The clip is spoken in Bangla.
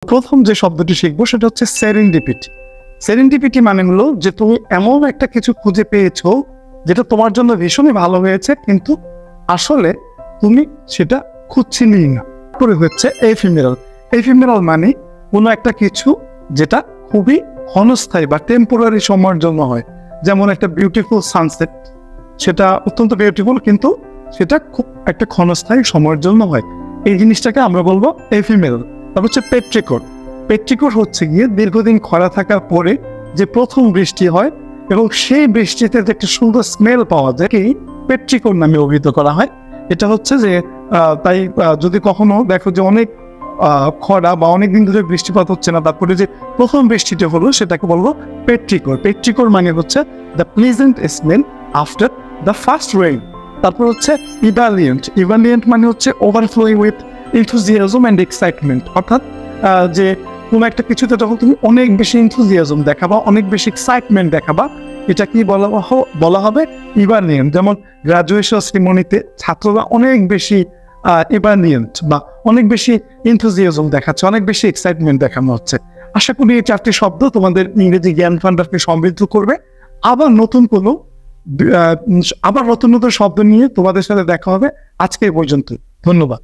প্রথম যে শব্দটি শিখবো সেটা হচ্ছে সেরেন্ডিপিটি। সেরেন্ডিপিটি মানে হলো যে তুমি এমন একটা কিছু খুঁজে পেয়েছো যেটা তোমার জন্য ভীষণই ভালো হয়েছে, কিন্তু আসলে তুমি সেটা খুঁজছিলি না। পরে হচ্ছে এফিমেরাল। এফিমেরাল মানে কোনো একটা কিছু যেটা খুবই ক্ষণস্থায়ী বা টেম্পোরারি সময়ের জন্য হয়। যেমন একটা বিউটিফুল সানসেট, সেটা অত্যন্ত বিউটিফুল, কিন্তু সেটা খুব একটা ক্ষণস্থায়ী সময়ের জন্য হয়। এই জিনিসটাকে আমরা বলবো এফিমেরাল। তারপর হচ্ছে পেট্রিকোর। পেট্রিকোর হচ্ছে গিয়ে দীর্ঘদিন খরা থাকার পরে যে প্রথম বৃষ্টি হয় এবং সেই বৃষ্টিতে যে একটা সুন্দর স্মেল পাওয়া যায়, এই পেট্রিকোর নামে অভিহিত করা হয়। এটা হচ্ছে যে তাই যদি কখনো দেখো যে অনেক খরা বা অনেকদিন ধরে বৃষ্টিপাত হচ্ছে না, তারপরে যে প্রথম বৃষ্টিটা হলো সেটাকে বলবো পেট্রিকোর। পেট্রিকোর মানে হচ্ছে the pleasant smell after the first rain. তারপর হচ্ছে ইভালিয়েন্ট। ইভালিয়েন্ট মানে হচ্ছে ওভারফ্লোয়িং উইথ ইনথুজিয়াজম অ্যান্ড এক্সাইটমেন্ট। অর্থাৎ যে কোনো একটা কিছুতে যখন তুমি অনেক বেশি ইনথুজিয়াজম দেখাবা, অনেক বেশি এক্সাইটমেন্ট দেখাবা, এটা কি বলা হবে ইভালিয়েন্ট। যেমন গ্রাজুয়েশন সেরিমনিতে ছাত্ররা অনেক বেশি ইভালিয়েন্ট বা অনেক বেশি ইনথুজিয়াজম দেখাচ্ছে, অনেক বেশি এক্সাইটমেন্ট দেখানো হচ্ছে। আশা করি এই চারটি শব্দ তোমাদের ইংরেজি জ্ঞান ভান্ডারকে সমৃদ্ধ করবে। আবার নতুন নতুন শব্দ নিয়ে তোমাদের সাথে দেখা হবে। আজকে এই পর্যন্ত, ধন্যবাদ।